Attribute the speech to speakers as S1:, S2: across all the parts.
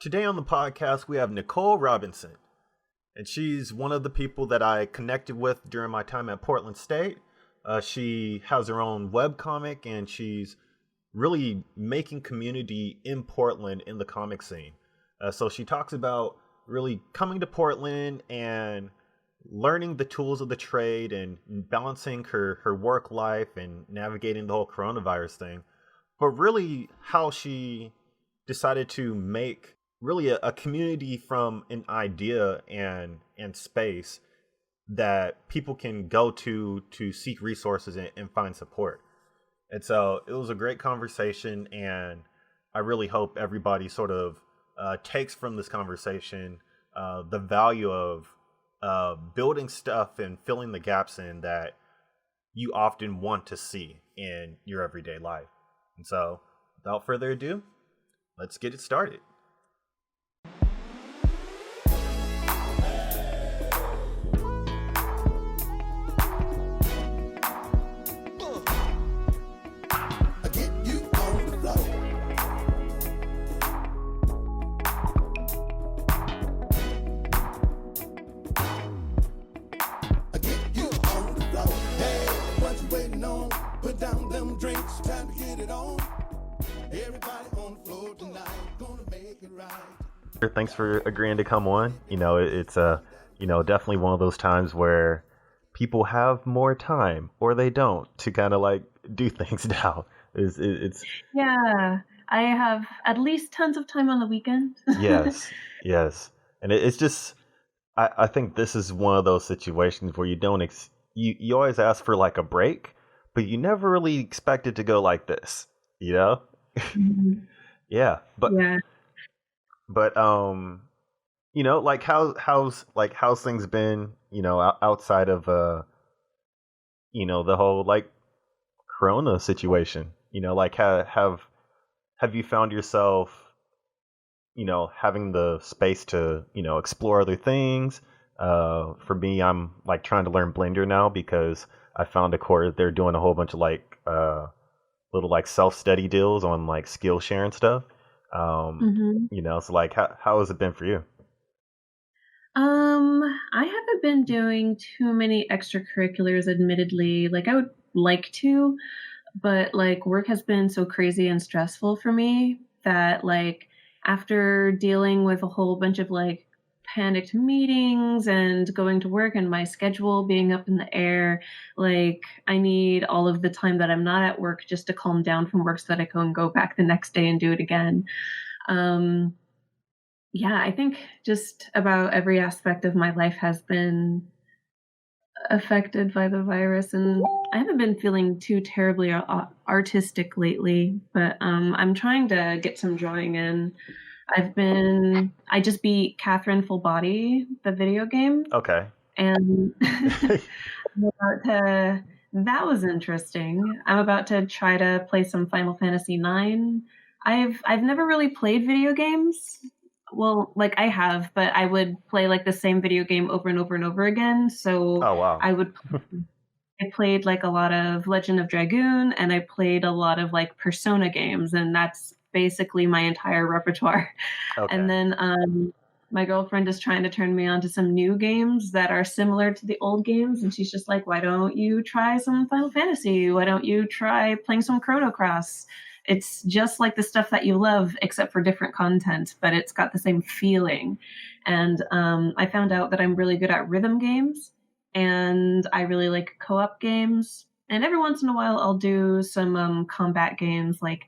S1: Today on the podcast, we have Nicole Robinson, and she's one of the people that I connected with during my time at Portland State. She has her own webcomic, and she's really making community in Portland in the comic scene. So she talks about really coming to Portland and learning the tools of the trade and balancing her work life and navigating the whole coronavirus thing, but really how she decided to make really a community from an idea and space that people can go to seek resources and find support. And so it was a great conversation, and I really hope everybody sort of takes from this conversation the value of building stuff and filling the gaps in that you often want to see in your everyday life. And so without further ado, let's get it started. Thanks for agreeing to come on. It's definitely one of those times where people have more time or they don't to kind of like do things now. It's
S2: Yeah, I have at least tons of time on the weekend.
S1: yes. And it's just, I think this is one of those situations where you don't, you always ask for like a break, but you never really expect it to go like this,
S2: Mm-hmm.
S1: Yeah.
S2: Yeah.
S1: But like how's things been, outside of the whole like Corona situation? Like have you found yourself, having the space to, explore other things? For me, I'm like trying to learn Blender now because I found a course they're doing a whole bunch of like little like self-study deals on like Skillshare and stuff. So like how has it been for you?
S2: I haven't been doing too many extracurriculars, admittedly. Like I would like to, but like work has been so crazy and stressful for me that like after dealing with a whole bunch of like panicked meetings and going to work and my schedule being up in the air, like I need all of the time that I'm not at work just to calm down from work so that I can go back the next day and do it again. Um, yeah, I think just about every aspect of my life has been affected by the virus, and I haven't been feeling too terribly artistic lately, but I'm trying to get some drawing in. I just beat Catherine Full Body, the video game,
S1: Okay.
S2: and that was interesting. I'm about to try to play some Final Fantasy IX. I've never really played video games. Well, like I have, but I would play like the same video game over and over and over again. So
S1: Oh wow.
S2: I played like a lot of Legend of Dragoon, and I played a lot of like Persona games, and that's basically my entire repertoire.
S1: Okay.
S2: And then my girlfriend is trying to turn me on to some new games that are similar to the old games, and she's just like, "Why don't you try some Final Fantasy? Why don't you try playing some Chrono Cross? It's just like the stuff that you love, except for different content, but it's got the same feeling." And I found out that I'm really good at rhythm games, and I really like co-op games. And every once in a while, I'll do some combat games like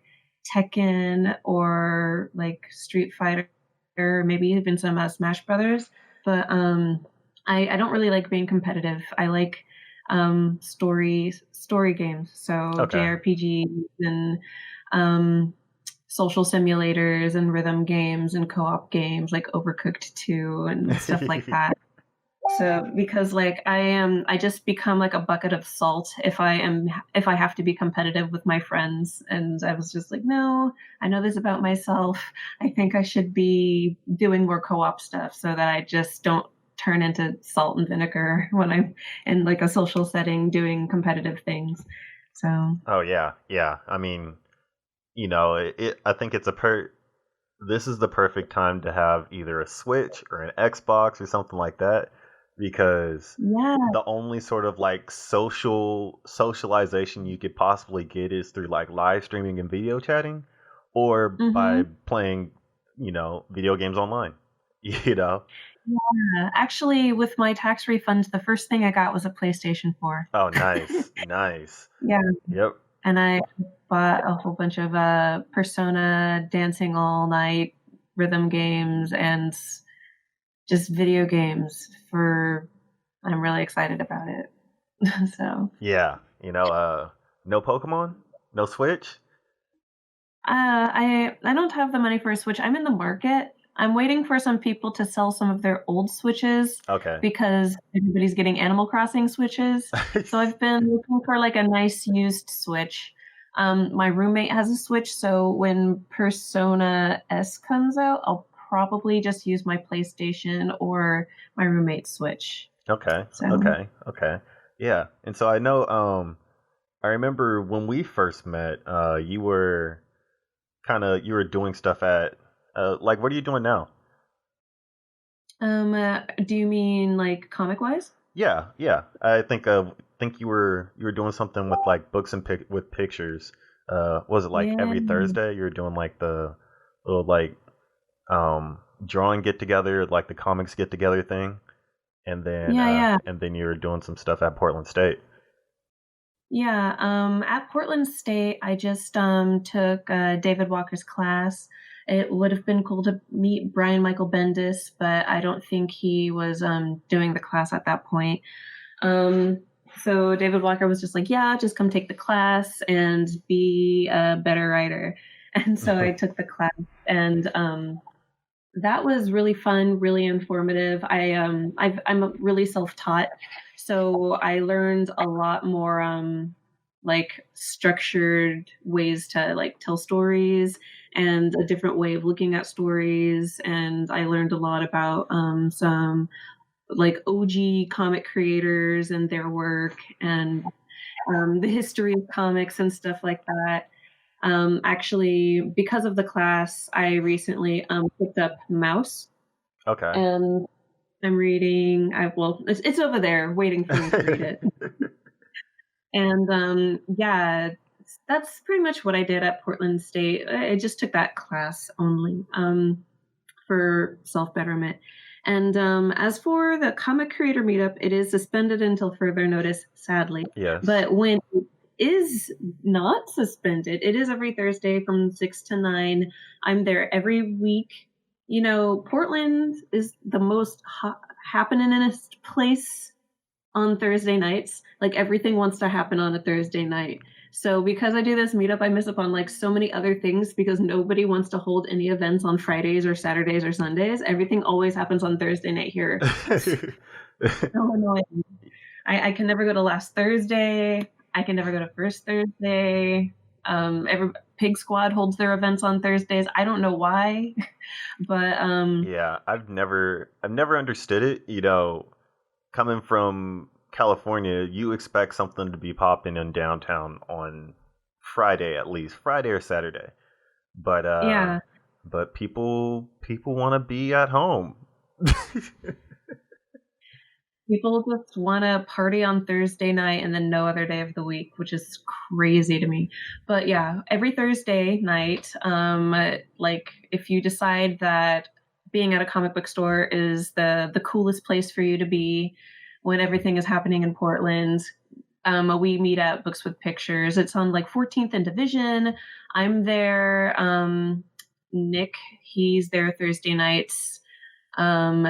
S2: Tekken or like Street Fighter, or maybe even some Smash Brothers. But I don't really like being competitive. I like story games, so
S1: Okay.
S2: JRPGs and social simulators and rhythm games and co-op games like Overcooked 2 and stuff like that. So because like I just become like a bucket of salt if I have to be competitive with my friends, and I was just like, no, I know this about myself. I think I should be doing more co-op stuff so that I just don't turn into salt and vinegar when I'm in like a social setting doing competitive things. So
S1: Oh yeah. I mean, I think it's this is the perfect time to have either a Switch or an Xbox or something like that, because
S2: Yeah.
S1: the only sort of like socialization you could possibly get is through like live streaming and video chatting, or by
S2: Mm-hmm.
S1: playing, video games online. You know?
S2: Yeah. Actually, with my tax refunds, the first thing I got was a PlayStation 4.
S1: Oh, nice, nice.
S2: Yeah.
S1: Yep.
S2: And I bought a whole bunch of Persona dancing all night rhythm games and just video games for I'm really excited about it. So,
S1: Yeah. No Pokemon, no Switch.
S2: I don't have the money for a Switch. I'm in the market. I'm waiting for some people to sell some of their old Switches
S1: Okay.
S2: because everybody's getting Animal Crossing Switches. So I've been looking for like a nice used Switch. My roommate has a Switch, so when Persona S comes out, I'll probably just use my PlayStation or my roommate's Switch.
S1: Okay.
S2: So
S1: Okay. Okay. Yeah. And so I know. I remember when we first met. You were doing stuff at. Like, what are you doing now?
S2: do you mean like comic wise?
S1: Yeah. Yeah. I think you were doing something with like books and with pictures. Was it like
S2: Yeah.
S1: every Thursday you were doing like the little like drawing get together, like the comics get together thing,
S2: Yeah, yeah.
S1: and then you were doing some stuff at Portland State.
S2: Yeah, at Portland State, I just took David Walker's class. It would have been cool to meet Brian Michael Bendis, but I don't think he was doing the class at that point. Um, so David Walker was just like, "Yeah, just come take the class and be a better writer." And so I took the class, and that was really fun, really informative. I'm really self-taught, so I learned a lot more like structured ways to like tell stories and a different way of looking at stories. And I learned a lot about some like OG comic creators and their work and the history of comics and stuff like that. Actually, because of the class, I recently picked up Mouse,
S1: Okay.
S2: and I'm reading. It's over there, waiting for me to read it. And yeah, that's pretty much what I did at Portland State. I just took that class only for self betterment. And as for the comic creator meetup, it is suspended until further notice, sadly.
S1: Yes.
S2: But when it is not suspended, it is every Thursday from 6 to 9. I'm there every week. You know, Portland is the most happeningest place on Thursday nights. Like everything wants to happen on a Thursday night. So because I do this meetup, I miss up on like so many other things because nobody wants to hold any events on Fridays or Saturdays or Sundays. Everything always happens on Thursday night here. So annoying. I can never go to last Thursday. I can never go to first Thursday. Every Pig Squad holds their events on Thursdays. I don't know why, but
S1: Yeah, I've never understood it. Coming from California, you expect something to be popping in downtown on Friday, at least Friday or Saturday. But
S2: yeah.
S1: people want to be at home.
S2: People just want to party on Thursday night and then no other day of the week, which is crazy to me. But yeah, every Thursday night, like if you decide that being at a comic book store is the coolest place for you to be when everything is happening in Portland, we meet at Books with Pictures. It's on like 14th and Division. I'm there. Nick, he's there Thursday nights, and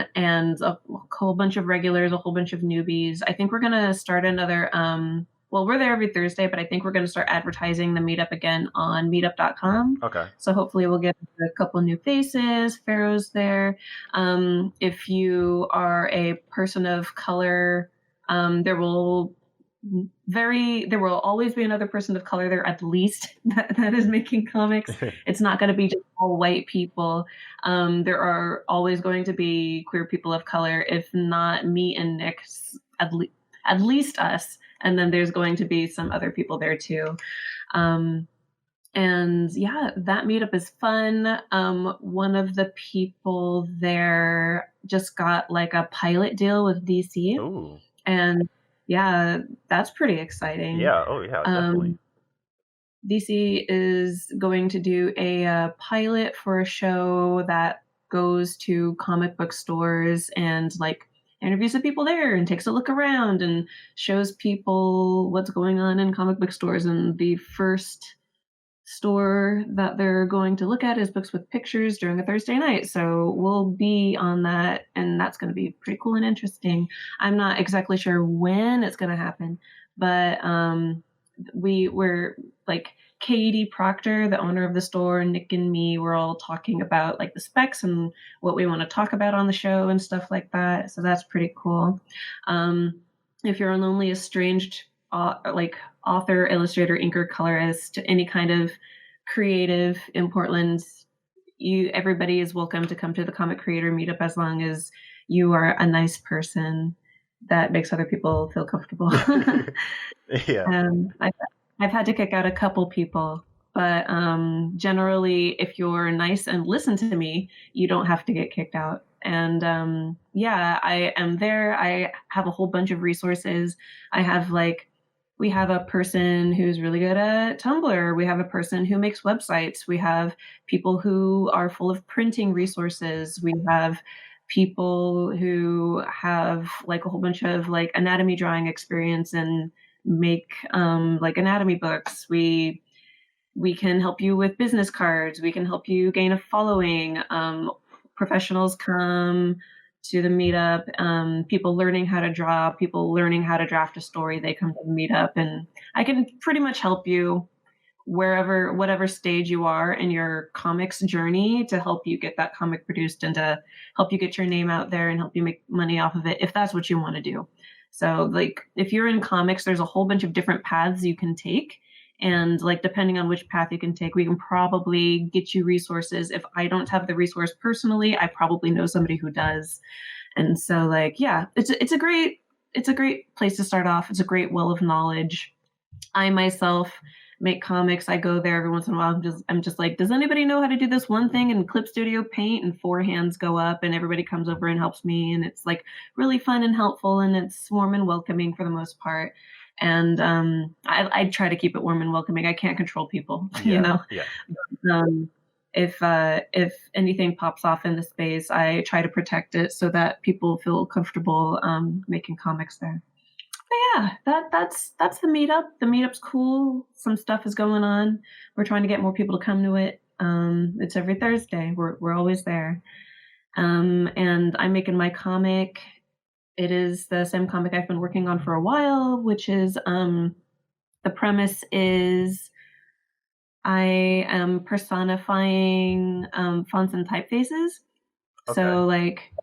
S2: a whole bunch of regulars, a whole bunch of newbies. I think we're gonna start another. Well, we're there every Thursday, but I think we're gonna start advertising the meetup again on Meetup.com.
S1: Okay.
S2: So hopefully we'll get a couple new faces. Pharaoh's there. If you are a person of color, there will always be another person of color there at least that is making comics. It's not going to be just all white people. There are always going to be queer people of color, if not me and Nick, at least us. And then there's going to be some other people there too. Um, And yeah, that meetup is fun. One of the people there just got like a pilot deal with DC,
S1: Ooh.
S2: and yeah, that's pretty exciting.
S1: Yeah. Oh, yeah, definitely.
S2: Um, DC is going to do a pilot for a show that goes to comic book stores and like interviews the people there and takes a look around and shows people what's going on in comic book stores. And the first store that they're going to look at is books with pictures during a Thursday night. So we'll be on that, and that's going to be pretty cool and interesting. I'm not exactly sure when it's going to happen, but we were like Katie Proctor, the owner of the store, Nick and me were all talking about like the specs and what we want to talk about on the show and stuff like that. So that's pretty cool. Um, if you're a lonely estranged like author, illustrator, inker, colorist, any kind of creative in Portland, you everybody is welcome to come to the comic creator meetup as long as you are a nice person that makes other people feel comfortable.
S1: Yeah.
S2: I've had to kick out a couple people, but generally, if you're nice and listen to me, you don't have to get kicked out. And yeah, I am there. I have a whole bunch of resources. I have like, we have a person who's really good at Tumblr. We have a person who makes websites. We have people who are full of printing resources. We have people who have like a whole bunch of like anatomy drawing experience and make like anatomy books. We can help you with business cards. We can help you gain a following. Professionals come to the meetup. People learning how to draw, people learning how to draft a story, they come to the meetup, and I can pretty much help you wherever, whatever stage you are in your comics journey to help you get that comic produced and to help you get your name out there and help you make money off of it if that's what you want to do. So, like, if you're in comics, there's a whole bunch of different paths you can take. And, like, depending on which path you can take, we can probably get you resources. If I don't have the resource personally, I probably know somebody who does. And so, like, yeah, it's a great place to start off. It's a great well of knowledge. I myself make comics. I go there every once in a while. I'm just like, does anybody know how to do this one thing in Clip Studio Paint? And four hands go up, and everybody comes over and helps me, and it's like really fun and helpful, and it's warm and welcoming for the most part. And I try to keep it warm and welcoming. I can't control people, you
S1: Yeah.
S2: know.
S1: Yeah.
S2: Um, if anything pops off in the space, I try to protect it so that people feel comfortable making comics there. But yeah, that's the meetup. The meetup's cool. Some stuff is going on. We're trying to get more people to come to it. It's every Thursday. We're always there. And I'm making my comic. It is the same comic I've been working on for a while, which is the premise is I am personifying fonts and typefaces.
S1: Okay.
S2: So like,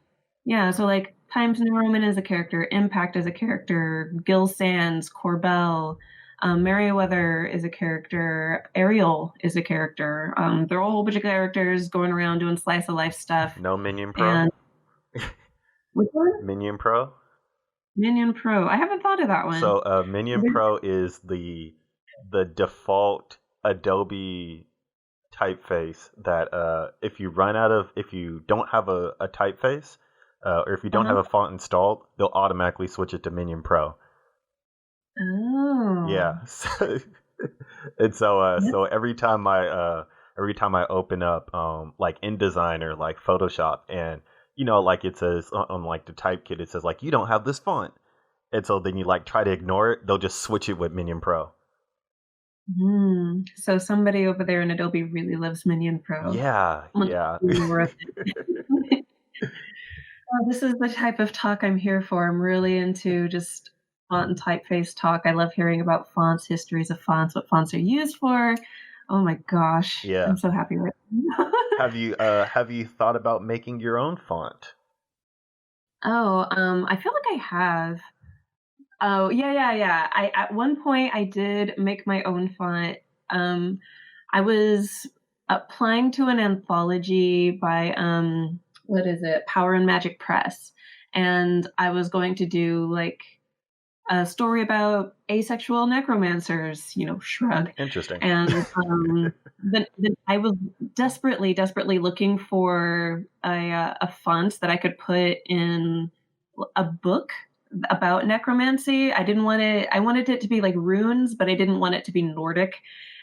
S2: yeah, so like Times New Roman is a character, Impact is a character, Gil Sands, Corbell, Merriweather is a character, Ariel is a character. They're all a whole bunch of characters going around doing slice of life stuff.
S1: No Minion Pro?
S2: And which one?
S1: Minion Pro?
S2: Minion Pro. I haven't thought of that one.
S1: So Minion Pro is the default Adobe typeface that if you don't have a typeface or if you don't
S2: Uh-huh.
S1: have a font installed, they'll automatically switch it to Minion Pro.
S2: Oh.
S1: Yeah. And so
S2: Yeah.
S1: so every time I open up like InDesign or like Photoshop, and like it says on like the type kit, it says like you don't have this font. And so then you like try to ignore it, they'll just switch it with Minion Pro.
S2: So somebody over there in Adobe really loves Minion Pro.
S1: Yeah,
S2: I'm gonna
S1: yeah.
S2: do more of it. This is the type of talk I'm here for. I'm really into just font and typeface talk. I love hearing about fonts, histories of fonts, what fonts are used for. Oh my gosh,
S1: Yeah.
S2: I'm so happy right now.
S1: Have you thought about making your own font?
S2: Oh, I feel like I have. Oh, yeah, yeah, yeah. I at one point I did make my own font. Um, I was applying to an anthology by what is it? Power and Magic Press, and I was going to do like a story about asexual necromancers, shrug.
S1: Interesting.
S2: And then I was desperately looking for a font that I could put in a book about necromancy. I didn't want it, I wanted it to be like runes, but I didn't want it to be Nordic.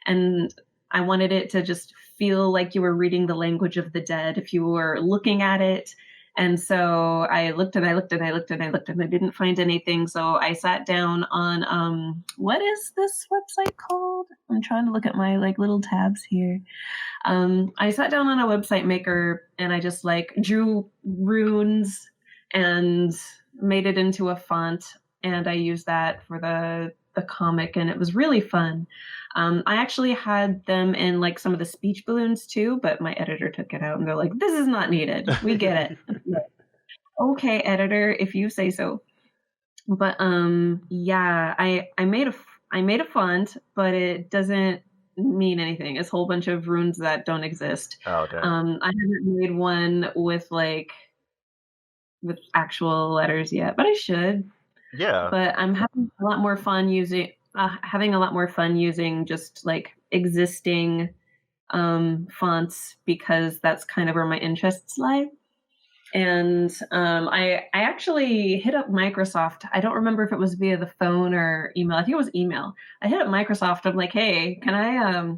S2: And I wanted it to just feel like you were reading the language of the dead if you were looking at it. And so I looked and I looked and I looked and I looked and I didn't find anything. So I sat down on what is this website called? I'm trying to look at my like little tabs here. I sat down on a website maker and I just like drew runes and made it into a font, and I used that for the comic, and it was really fun. I actually had them in like some of the speech balloons too, but my editor took it out and they're like, "This is not needed. We get it." Like, okay, editor, if you say so. But yeah, I made a font, but it doesn't mean anything. It's a whole bunch of runes that don't exist.
S1: Oh, dang.
S2: I haven't made one with like with actual letters yet, but I should.
S1: Yeah.
S2: But I'm having a lot more fun using just like existing fonts because that's kind of where my interests lie. And I actually hit up Microsoft. I don't remember if it was via the phone or email. I think it was email. I hit up Microsoft. I'm like, hey, can I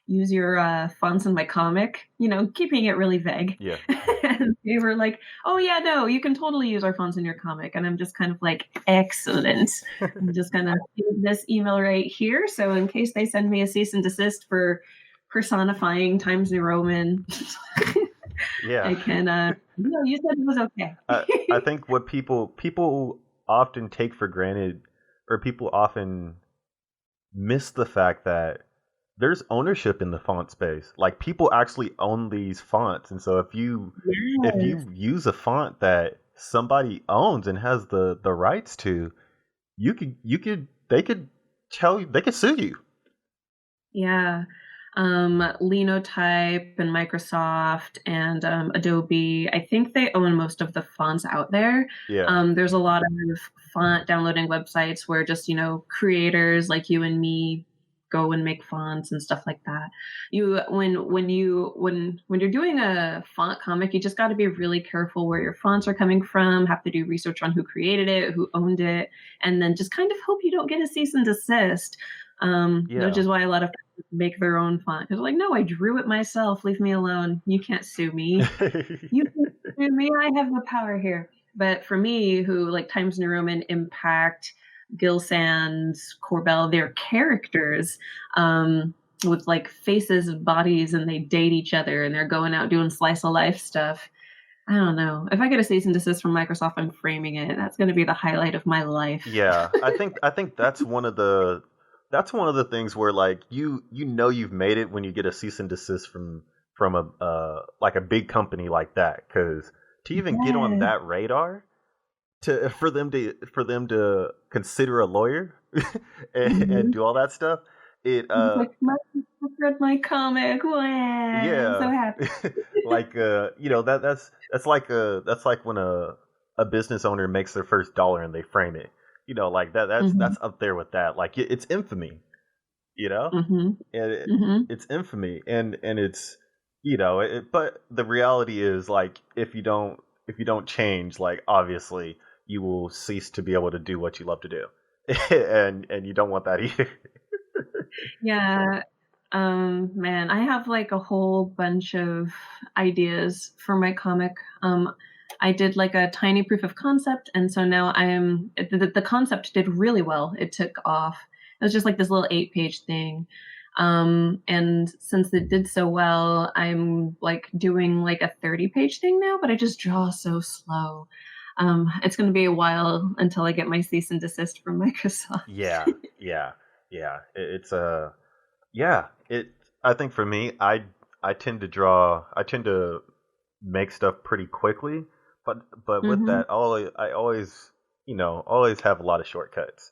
S2: use your fonts in my comic? Keeping it really vague.
S1: Yeah.
S2: And they were like, oh yeah, no, you can totally use our fonts in your comic. And I'm just kind of like, excellent. I'm just gonna give this email right here. So in case they send me a cease and desist for personifying Times New Roman,
S1: Yeah.
S2: I can. No, you said it was okay.
S1: I think what people often take for granted, or people often miss the fact that there's ownership in the font space. Like people actually own these fonts, and so if
S2: Yes.
S1: you use a font that somebody owns and has the rights to, you could they could sue you.
S2: Yeah. Linotype and Microsoft and Adobe. I think they own most of the fonts out there.
S1: Yeah.
S2: There's a lot of font downloading websites where just, creators like you and me go and make fonts and stuff like that. When you're doing a font comic, you just got to be really careful where your fonts are coming from, have to do research on who created it, who owned it, and then just kind of hope you don't get a cease and desist. Which
S1: Yeah.
S2: is why a lot of people make their own font. Because like, no, I drew it myself. Leave me alone. You can't sue me. You can sue me. I have the power here. But for me, who like Times New Roman, Impact, Gil Sands, Corbell, they're characters with like faces and bodies, and they date each other, and they're going out doing slice of life stuff. I don't know. If I get a cease and desist from Microsoft, I'm framing it. That's going to be the highlight of my life.
S1: Yeah, I think that's one of the things where like you know you've made it when you get a cease and desist from a like a big company like that, because to even get on
S2: Yes.
S1: that radar, to for them to consider a lawyer and
S2: Mhm.
S1: do all that stuff, it
S2: He's like, "Microsoft read my comic. Wow, I'm so
S1: yeah.
S2: happy."
S1: Like that's like when a business owner makes their first dollar and they frame it. Like that's
S2: Mhm,
S1: that's up there with that. Like it's infamy, you know?
S2: mhm,
S1: And
S2: mhm.
S1: it's infamy, and it's but the reality is, like, if you don't change, like, obviously you will cease to be able to do what you love to do. And you don't want that either.
S2: Yeah, man, I have, like, a whole bunch of ideas for my comic. I did, like, a tiny proof of concept, and so now the concept did really well. It took off. It was just, like, this little 8-page thing. And since it did so well, I'm, like, doing, like, a 30-page thing now, but I just draw so slow. It's gonna be a while until I get my cease and desist from Microsoft.
S1: Yeah, yeah, yeah. Yeah. I think for me, I tend to make stuff pretty quickly, but with
S2: Mhm.
S1: that, I always have a lot of shortcuts.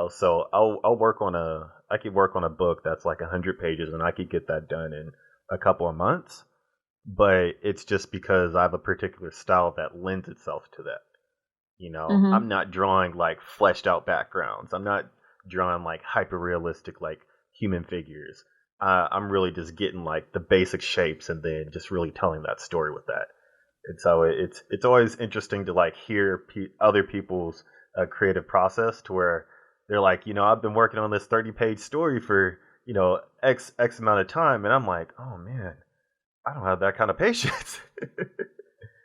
S1: So I could work on a book that's like 100 pages, and I could get that done in a couple of months. But it's just because I have a particular style that lends itself to that.
S2: Mm-hmm.
S1: I'm not drawing like fleshed out backgrounds. I'm not drawing like hyper realistic like human figures. I'm really just getting like the basic shapes and then just really telling that story with that. And so it's always interesting to like hear other people's creative process to where they're like, I've been working on this 30-page story for x amount of time, and I'm like, oh man, I don't have that kind of patience.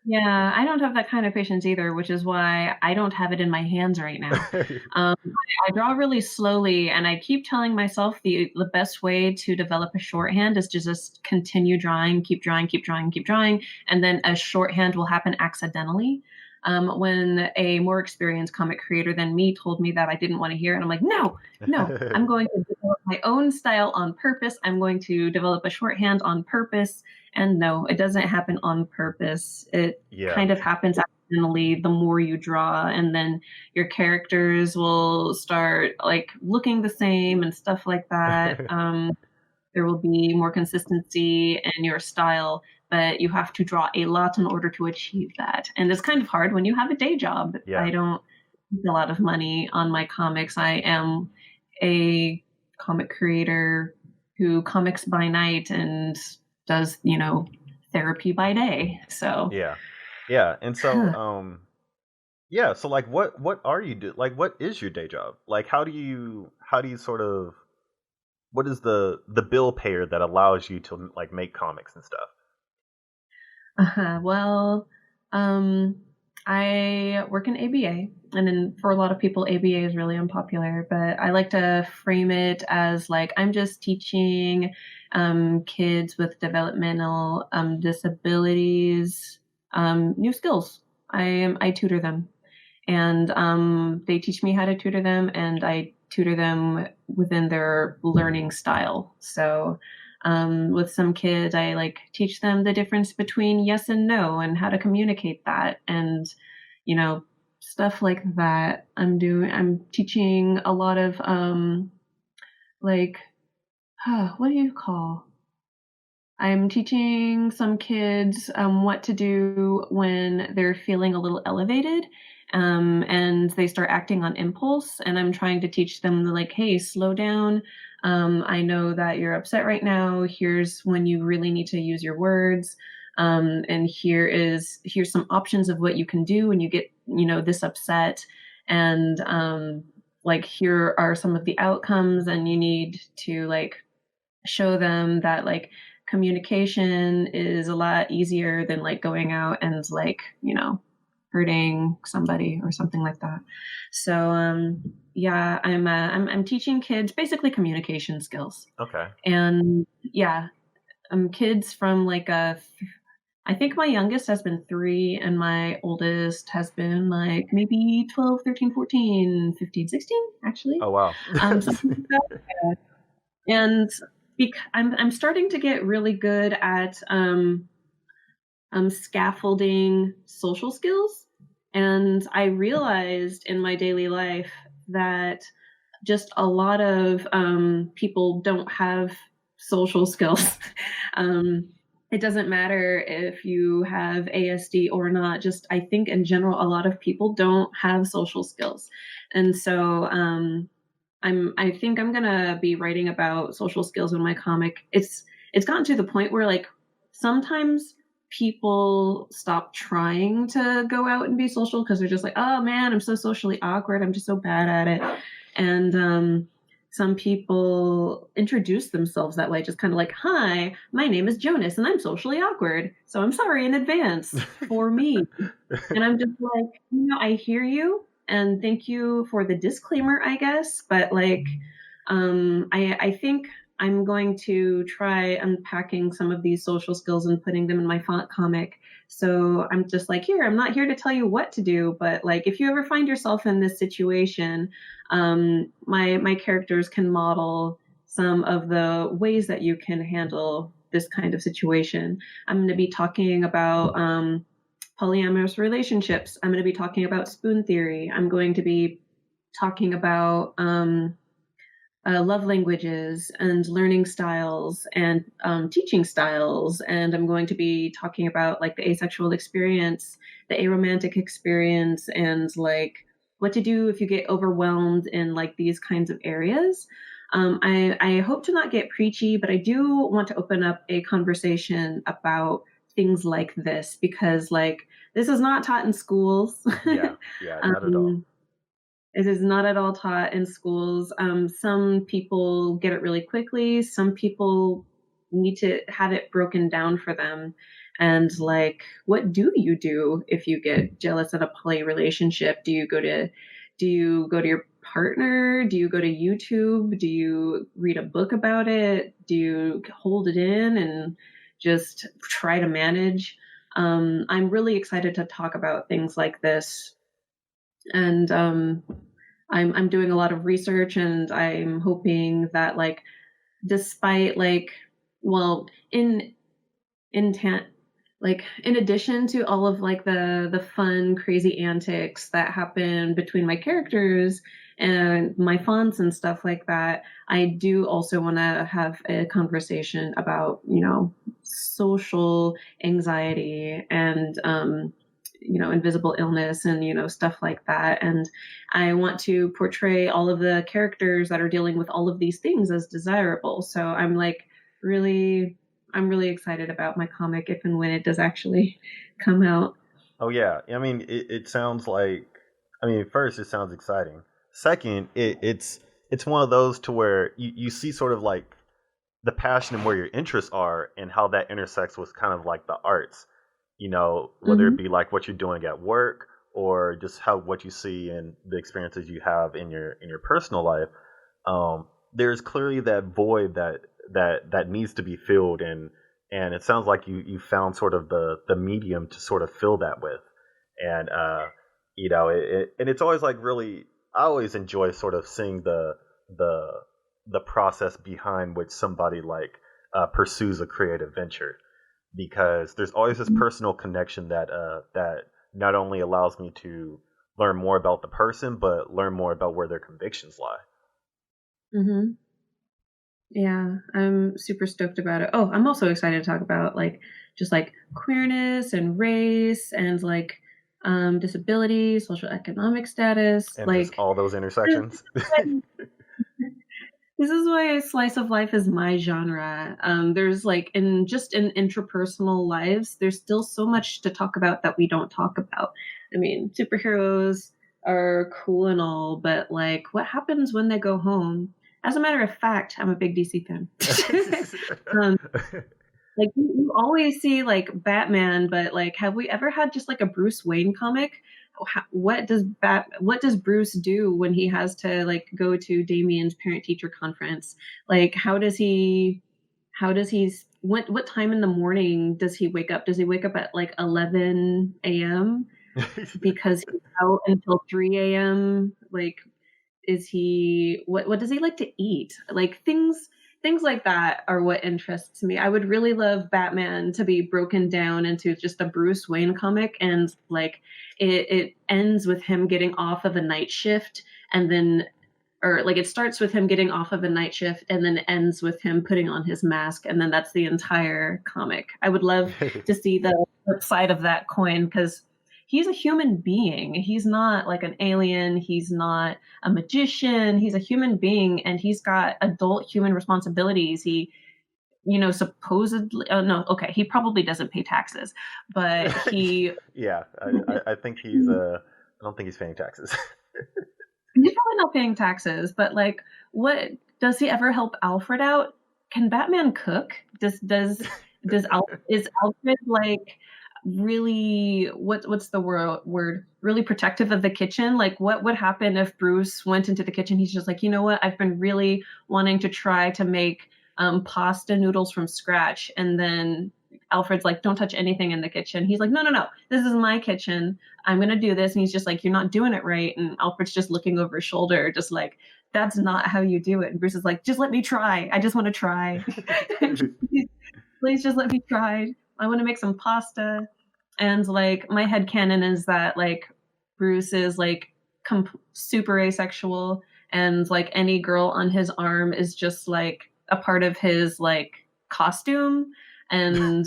S2: Yeah, I don't have that kind of patience either, which is why I don't have it in my hands right now. I draw really slowly, and I keep telling myself the best way to develop a shorthand is to just continue drawing, keep drawing, keep drawing, keep drawing, and then a shorthand will happen accidentally. When a more experienced comic creator than me told me that, I didn't want to hear it. I'm like, no, no, I'm going to develop my own style on purpose. I'm going to develop a shorthand on purpose. And no, it doesn't happen on purpose. It
S1: Yeah.
S2: kind of happens accidentally the more you draw, and then your characters will start like looking the same and stuff like that. There will be more consistency in your style, but you have to draw a lot in order to achieve that. And it's kind of hard when you have a day job.
S1: Yeah.
S2: I don't make a lot of money on my comics. I am a comic creator who comics by night and does, therapy by day. So,
S1: Yeah. Yeah. And so yeah, so like what are you do like what is your day job? Like how do you sort of what is the bill payer that allows you to like make comics and stuff?
S2: well, um, I work in ABA, and then for a lot of people, ABA is really unpopular, but I like to frame it as like I'm just teaching kids with developmental disabilities new skills. I tutor them, and they teach me how to tutor them, and I tutor them within their learning style. So with some kids, I like teach them the difference between yes and no and how to communicate that, and you know stuff like that. I'm teaching a lot of like what do you call I'm teaching some kids what to do when they're feeling a little elevated, and they start acting on impulse. And I'm trying to teach them, like, hey, slow down. I know that you're upset right now. Here's when you really need to use your words. And here's some options of what you can do when you get this upset. And like here are some of the outcomes, and you need to like show them that like communication is a lot easier than like going out and like hurting somebody or something like that. So yeah, I'm teaching kids basically communication skills.
S1: Okay.
S2: And yeah, kids from like I think my youngest has been 3, and my oldest has been like maybe 12, 13, 14, 15, 16, actually.
S1: Oh wow.
S2: Something like that. And I'm starting to get really good at scaffolding social skills, and I realized in my daily life that just a lot of people don't have social skills. um, it doesn't matter if you have ASD or not. Just I think in general, a lot of people don't have social skills, and so I think I'm gonna be writing about social skills in my comic. It's gotten to the point where like sometimes people stop trying to go out and be social because they're just like, oh man, I'm so socially awkward. I'm just so bad at it. And some people introduce themselves that way, just kind of like, hi, my name is Jonas and I'm socially awkward. So I'm sorry in advance for me. And I'm just like, I hear you and thank you for the disclaimer, I guess. But like, I think I'm going to try unpacking some of these social skills and putting them in my font comic. So I'm just like, here, I'm not here to tell you what to do, but like, if you ever find yourself in this situation, my characters can model some of the ways that you can handle this kind of situation. I'm going to be talking about polyamorous relationships. I'm going to be talking about spoon theory. I'm going to be talking about love languages and learning styles and teaching styles. And I'm going to be talking about like the asexual experience, the aromantic experience, and like what to do if you get overwhelmed in like these kinds of areas. I hope to not get preachy, but I do want to open up a conversation about things like this because like this is not taught in schools.
S1: Yeah, yeah, not at all.
S2: um, it is not at all taught in schools. Some people get it really quickly. Some people need to have it broken down for them. And like, what do you do if you get jealous in a poly relationship? Do you go to your partner? Do you go to YouTube? Do you read a book about it? Do you hold it in and just try to manage? I'm really excited to talk about things like this and I'm doing a lot of research and I'm hoping that like despite like well in tan- like in addition to all of like the fun crazy antics that happen between my characters and my fonts and stuff like that, I do also want to have a conversation about social anxiety and invisible illness and stuff like that. And I want to portray all of the characters that are dealing with all of these things as desirable. So I'm really excited about my comic if and when it does actually come out.
S1: Oh yeah, I mean, it sounds like. I mean, first it sounds exciting. Second, it's one of those to where you see sort of like the passion and where your interests are and how that intersects with kind of like the arts. Whether it
S2: Mm-hmm.
S1: be like what you're doing at work or just how what you see and the experiences you have in your personal life. There's clearly that void that needs to be filled, and it sounds like you found sort of the medium to sort of fill that with, and and it's always like really. I always enjoy sort of seeing the the process behind which somebody like pursues a creative venture, because there's always this personal connection that not only allows me to learn more about the person but learn more about where their convictions lie.
S2: Mm-hmm. Yeah, I'm super stoked about it. Oh, I'm also excited to talk about like just like queerness and race and like disability, social economic status.
S1: And just
S2: Like
S1: all those intersections.
S2: this is why slice of life is my genre. There's like in interpersonal lives, there's still so much to talk about that we don't talk about. I mean, superheroes are cool and all, but like, what happens when they go home? As a matter of fact, I'm a big DC fan. um, like you always see like Batman, but like, have we ever had just like a Bruce Wayne comic? What does Bruce do when he has to like go to Damien's parent teacher conference? Like, how does he what time in the morning does he wake up? Does he wake up at like 11 a.m. because he's out until 3 a.m.? Like, is he what does he like to eat? Like things like that are what interests me. I would really love Batman to be broken down into just a Bruce Wayne comic, and like it ends with him getting off of a night shift, and then or like it starts with him getting off of a night shift and then ends with him putting on his mask, and then that's the entire comic. I would love to see the flip side of that coin because he's a human being. He's not like an alien. He's not a magician. He's a human being and he's got adult human responsibilities. He, supposedly, oh no, okay, he probably doesn't pay taxes, but he,
S1: Yeah, I think I don't think he's paying taxes.
S2: he's probably not paying taxes, but like, what does he ever help Alfred out? Can Batman cook? Is Alfred like really what's the word really protective of the kitchen? Like what would happen if Bruce went into the kitchen? He's just like, you know what? I've been really wanting to try to make pasta noodles from scratch, and then Alfred's like, don't touch anything in the kitchen. He's like, no, no, no, this is my kitchen. I'm going to do this. And he's just like, you're not doing it right. And Alfred's just looking over his shoulder, just like, that's not how you do it. And Bruce is like, just let me try. I just want to try. Please just let me try. I want to make some pasta. And like, my head canon is that like Bruce is like super asexual and like any girl on his arm is just like a part of his like costume. And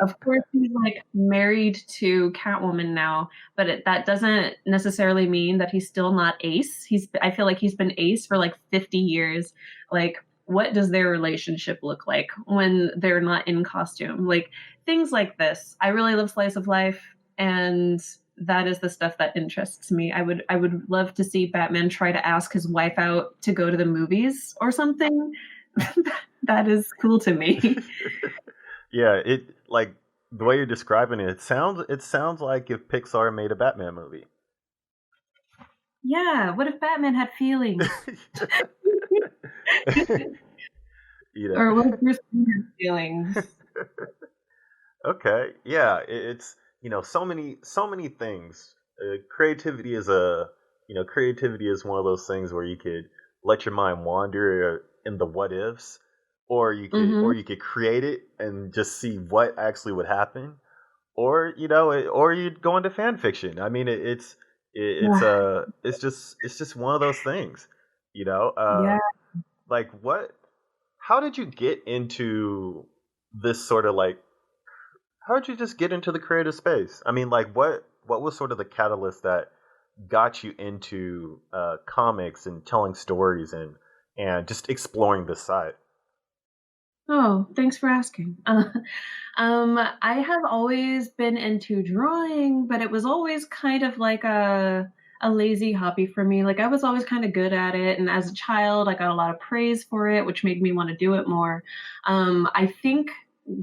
S2: of course, he's like married to Catwoman now, but that doesn't necessarily mean that he's still not Ace. I feel like he's been Ace for like 50 years. Like, what does their relationship look like when they're not in costume? Like, things like this. I really love slice of life, and that is the stuff that interests me. I would love to see Batman try to ask his wife out to go to the movies or something. That is cool to me.
S1: Yeah, it like the way you're describing it, it sounds like if Pixar made a Batman movie.
S2: Yeah, what if Batman had feelings?
S1: You know.
S2: Or what if Bruce Wayne had feelings?
S1: Okay. Yeah, it's so many things. Creativity is one of those things where you could let your mind wander in the what ifs, or
S2: Mm-hmm.
S1: you could create it and just see what actually would happen, or or you'd go into fan fiction. I mean, it's just one of those things. You know,
S2: Yeah.
S1: like what? How did you get into this sort of like? How did you just get into the creative space? I mean, like what was sort of the catalyst that got you into comics and telling stories and just exploring this side?
S2: Oh, thanks for asking. I have always been into drawing, but it was always kind of like a lazy hobby for me. Like I was always kind of good at it, and as a child, I got a lot of praise for it, which made me want to do it more. I think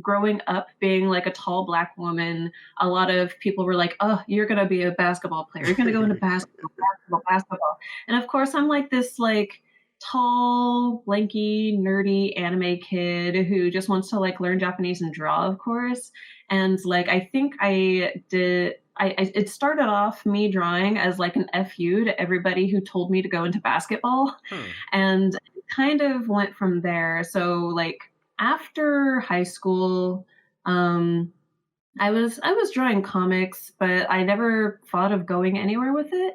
S2: growing up being like a tall black woman, a lot of people were like, "Oh, you're gonna be a basketball player. You're gonna go into basketball, basketball, basketball." And of course, I'm like this like tall, lanky, nerdy anime kid who just wants to like learn Japanese and draw, of course. And like I think I did it started off me drawing as like an FU to everybody who told me to go into basketball.
S1: Hmm.
S2: And it kind of went from there. So like after high school, um I was drawing comics, but I never thought of going anywhere with it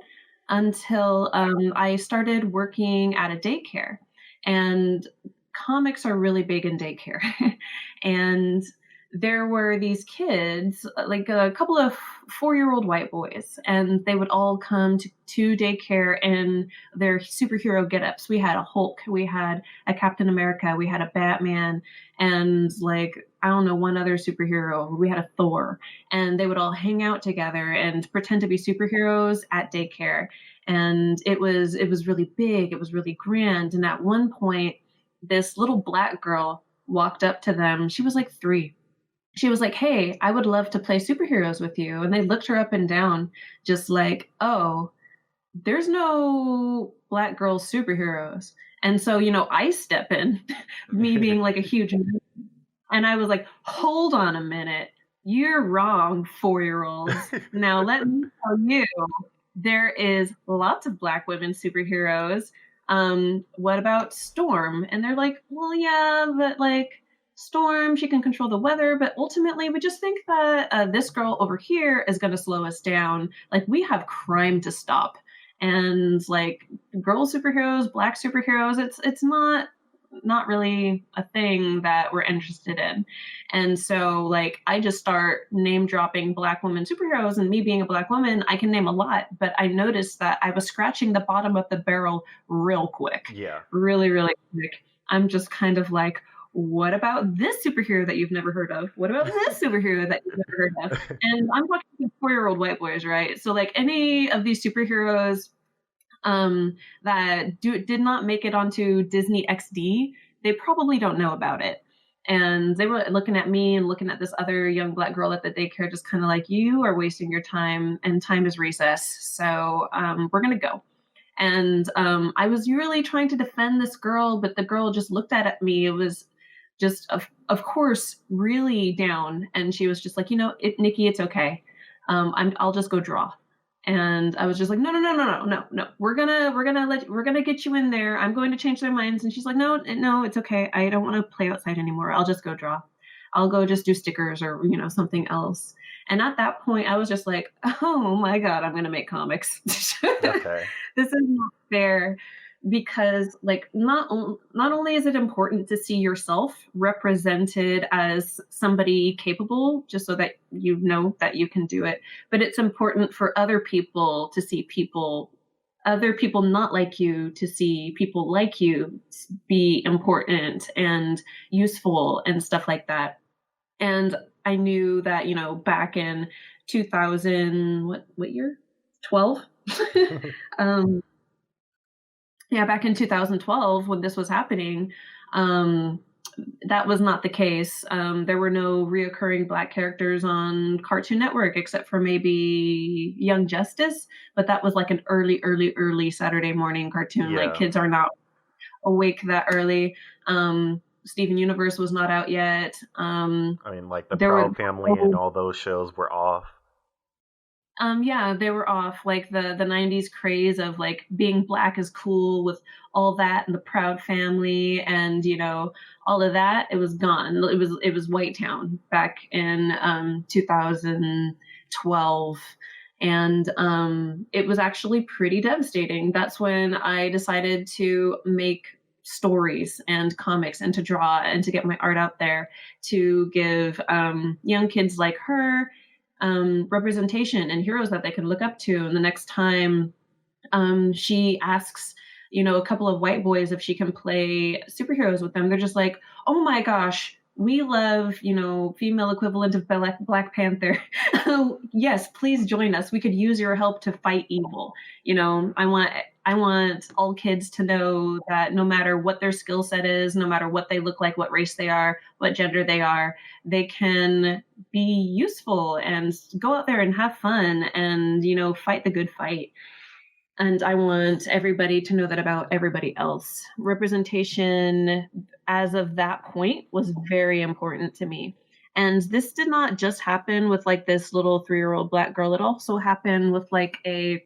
S2: until I started working at a daycare. And comics are really big in daycare. And there were these kids, like a couple of 4-year-old white boys, and they would all come to daycare in their superhero get-ups. We had a Hulk, we had a Captain America, we had a Batman, and like I don't know, one other superhero. We had a Thor, and they would all hang out together and pretend to be superheroes at daycare. And it was really big. It was really grand. And at one point, this little black girl walked up to them. She was like 3. She was like, "Hey, I would love to play superheroes with you." And they looked her up and down, just like, "Oh, there's no black girl superheroes." And so, I step in, me being like a huge, and I was like, hold on a minute. You're wrong, 4-year-olds. Now, let me tell you, there is lots of black women superheroes. What about Storm? And they're like, well, yeah, but like Storm, she can control the weather, but ultimately, we just think that this girl over here is going to slow us down. Like, we have crime to stop. And like girl superheroes, black superheroes, it's not really a thing that we're interested in. And so like I just start name dropping black women superheroes, and me being a black woman, I can name a lot, but I noticed that I was scratching the bottom of the barrel real quick.
S1: Yeah.
S2: Really, really quick. I'm just kind of like, what about this superhero that you've never heard of? What about this superhero that you've never heard of? And I'm talking to 4-year-old white boys, right? So like any of these superheroes that did not make it onto Disney XD, they probably don't know about it. And they were looking at me and looking at this other young black girl at the daycare, just kind of like, you are wasting your time, and time is recess. So we're going to go. And I was really trying to defend this girl, but the girl just looked at me. It was just, of course, really down. And she was just like, Nikki, it's okay. I'll just go draw. And I was just like, no, no, no, no, no, no, no. We're gonna get you in there. I'm going to change their minds. And she's like, no, no, it's okay. I don't want to play outside anymore. I'll just go draw. I'll go just do stickers or something else. And at that point, I was just like, oh my god, I'm gonna make comics.
S1: Okay.
S2: This is not fair. because like not only is it important to see yourself represented as somebody capable just so that you know that you can do it, but it's important for other people to see other people not like you to see people like you be important and useful and stuff like that. And I knew that, back in 2000, what year? 12. um, yeah, back in 2012 when this was happening, um, that was not the case. There were no reoccurring Black characters on Cartoon Network except for maybe Young Justice, but that was like an early Saturday morning cartoon. Like
S1: Yeah.
S2: kids are not awake that early. Steven Universe was not out yet.
S1: I mean, like the
S2: There were
S1: Proud Family and all those shows were off.
S2: Yeah, they were off. Like the 90s craze of like being Black is cool with all that and the Proud Family and all of that, it was gone. It was White Town back in 2012. And it was actually pretty devastating. That's when I decided to make stories and comics and to draw and to get my art out there to give young kids like her representation and heroes that they can look up to. And the next time she asks, a couple of white boys if she can play superheroes with them, they're just like, oh my gosh, we love, female equivalent of Black Panther. Yes, please join us. We could use your help to fight evil. I want all kids to know that no matter what their skill set is, no matter what they look like, what race they are, what gender they are, they can be useful and go out there and have fun and, fight the good fight. And I want everybody to know that about everybody else. Representation, as of that point, was very important to me. And this did not just happen with like this little 3-year-old Black girl. It also happened with like a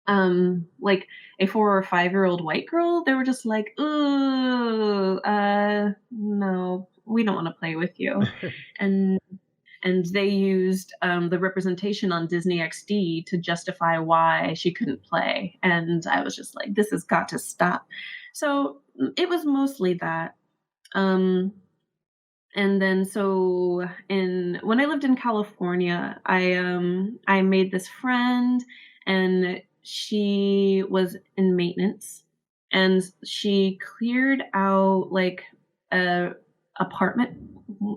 S2: 4 or 5-year-old white girl. They were just like, ooh, no, we don't want to play with you. and and they used the representation on Disney XD to justify why she couldn't play. And I was just like, this has got to stop. So it was mostly that. And then so when I lived in California, I made this friend, and she was in maintenance, and she cleared out like a apartment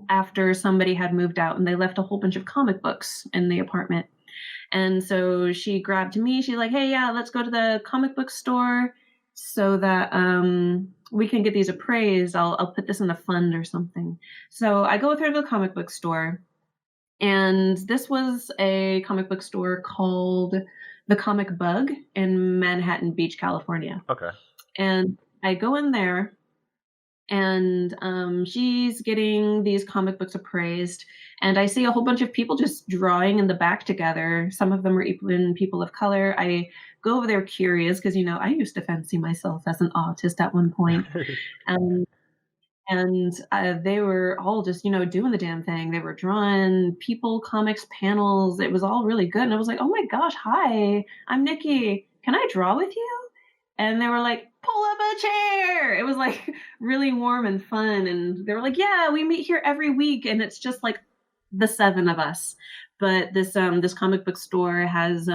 S2: after somebody had moved out, and they left a whole bunch of comic books in the apartment. And so she grabbed me. She's like, hey, yeah, let's go to the comic book store so that we can get these appraised. I'll put this in a fund or something. So I go with her to the comic book store. And this was a comic book store called The Comic Bug in Manhattan Beach, California.
S1: Okay.
S2: And I go in there, and she's getting these comic books appraised, and I see a whole bunch of people just drawing in the back together. Some of them are even people of color. I go over there curious because I used to fancy myself as an artist at one point. um, and they were all just doing the damn thing. They were drawing people, comics, panels. It was all really good, and I was like, oh my gosh, hi, I'm Nikki, can I draw with you? And they were like, pull up a chair. It was like really warm and fun. And they were like, yeah, we meet here every week. And it's just like the 7 of us. But this comic book store has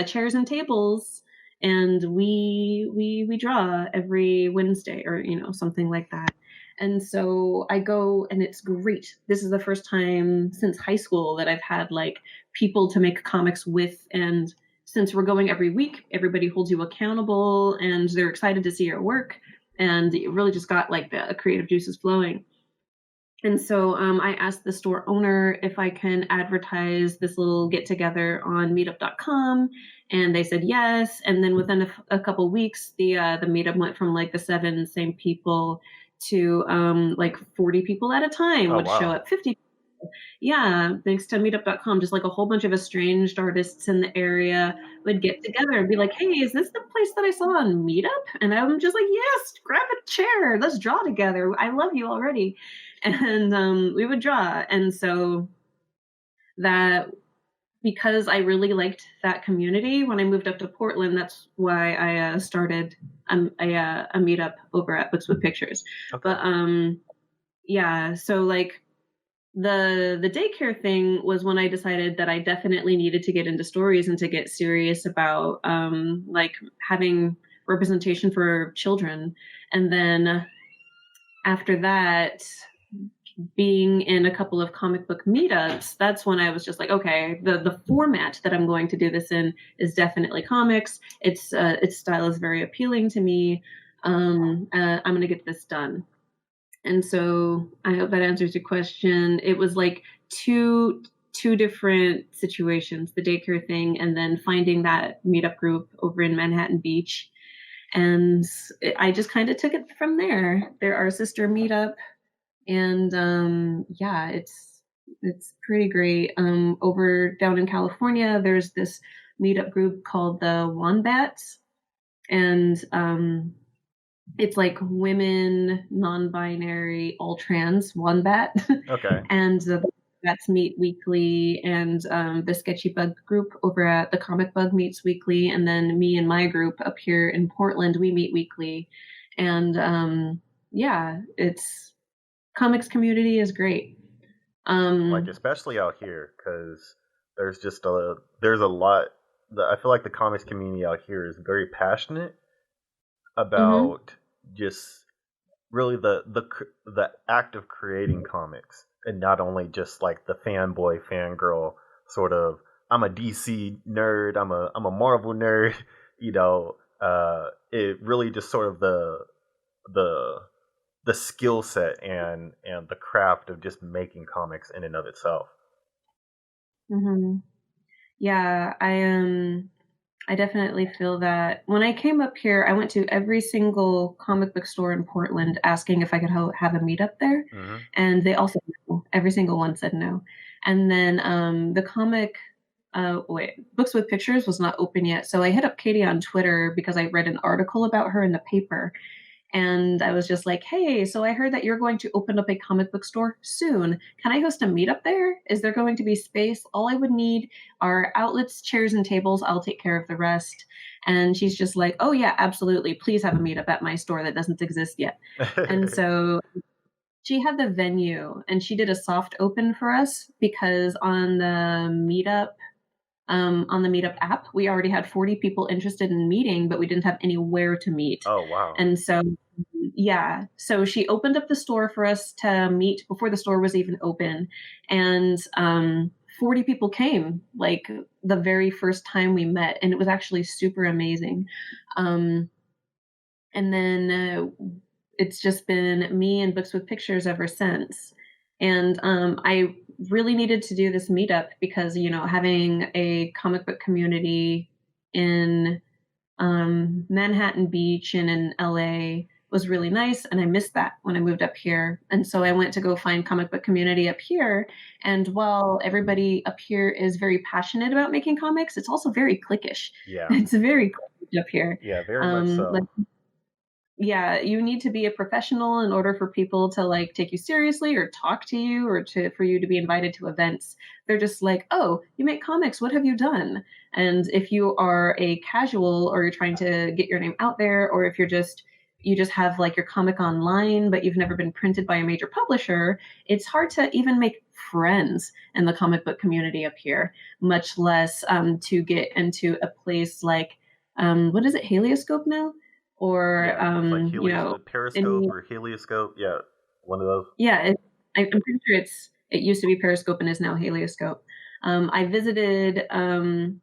S2: chairs and tables, and we draw every Wednesday or something like that. And so I go, and it's great. This is the first time since high school that I've had like people to make comics with. And since we're going every week, everybody holds you accountable, and they're excited to see your work, and it really just got like the creative juices flowing. And so I asked the store owner if I can advertise this little get together on meetup.com, and they said yes. And then within a couple weeks, the meetup went from like the 7 same people to like 40 people at a time would show up, 50. Yeah, thanks to meetup.com, just like a whole bunch of estranged artists in the area would get together and be like, hey, is this the place that I saw on Meetup? And I'm just like, yes, grab a chair, let's draw together. I love you already. And we would draw. And so that because I really liked that community when I moved up to Portland, that's why I started a meetup over at Books with Pictures.
S1: Okay.
S2: But yeah, so like the daycare thing was when I decided that I definitely needed to get into stories and to get serious about like having representation for children. And then after that, being in a couple of comic book meetups, that's when I was just like, okay, the format that I'm going to do this in is definitely comics. Its style is very appealing to me. I'm going to get this done. And so I hope that answers your question. It was like two different situations, the daycare thing and then finding that meetup group over in Manhattan Beach. And I just kind of took it from there. They're our sister meetup, and yeah, it's pretty great. Over down in California, there's this meetup group called the Wombats, and it's like women, non-binary, all trans Wombat,
S1: Okay.
S2: and the Wombats meet weekly, and the Sketchy Bug group over at the Comic Bug meets weekly, and then me and my group up here in Portland, we meet weekly, and yeah, it's comics community is great.
S1: Like
S2: Um,
S1: especially out here, because there's a lot. I feel like the comics community out here is very passionate
S2: mhm,
S1: about just really the act of creating comics, and not only just like the fanboy fangirl sort of, I'm a DC nerd, I'm a Marvel nerd. you know it really just sort of the the skill set and the craft of just making comics in and of itself.
S2: mhm. Yeah, I definitely feel that. When I came up here, I went to every single comic book store in Portland asking if I could have a meetup there,
S1: Hmm.
S2: and they all said no. Every single one said no. And then the comic wait, Books with Pictures was not open yet. So I hit up Katie on Twitter because I read an article about her in the paper. And I was just like, hey, so I heard that you're going to open up a comic book store soon. Can I host a meetup there? Is there going to be space? All I would need are outlets, chairs, and tables. I'll take care of the rest. And she's just like, oh, yeah, absolutely. Please have a meetup at my store that doesn't exist yet. And so she had the venue and she did a soft open for us because on the meetup app, we already had 40 people interested in meeting, but we didn't have anywhere to meet.
S1: Oh wow.
S2: And so yeah. So she opened up the store for us to meet before the store was even open. And 40 people came like the very first time we met. And it was actually super amazing. Um, and then it's just been me and Books with Pictures ever since. And I really needed to do this meetup because, having a comic book community in Manhattan Beach and in LA was really nice. And I missed that when I moved up here. And so I went to go find comic book community up here. And while everybody up here is very passionate about making comics, it's also very cliquish.
S1: Yeah.
S2: It's very cliquish up here.
S1: Yeah, very much
S2: Like
S1: so.
S2: yeah, you need to be a professional in order for people to like take you seriously or talk to you or to for you to be invited to events. They're just like, "Oh, you make comics. What have you done?" And if you are a casual or you're trying to get your name out there or if you just have like your comic online but you've never been printed by a major publisher, it's hard to even make friends in the comic book community up here, much less to get into a place like what is it, Helioscope now? Or
S1: Yeah, it's like
S2: any
S1: Periscope or Helioscope. Yeah, one of those.
S2: yeah, I'm pretty sure it used to be Periscope and is now Helioscope. Um, I visited um,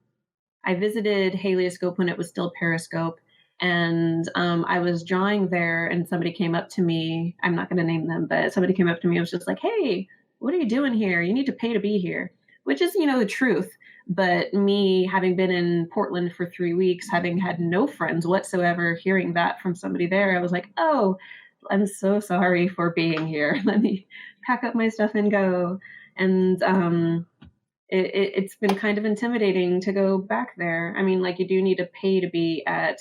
S2: I visited Helioscope when it was still Periscope, and I was drawing there, and somebody came up to me. I'm not going to name them, but somebody came up to me and was just like, "Hey, what are you doing here? You need to pay to be here," which is, the truth. But me having been in Portland for 3 weeks, having had no friends whatsoever, hearing that from somebody there, I was like, "Oh, I'm so sorry for being here. Let me pack up my stuff and go." And it's been kind of intimidating to go back there. I mean, like you do need to pay to be at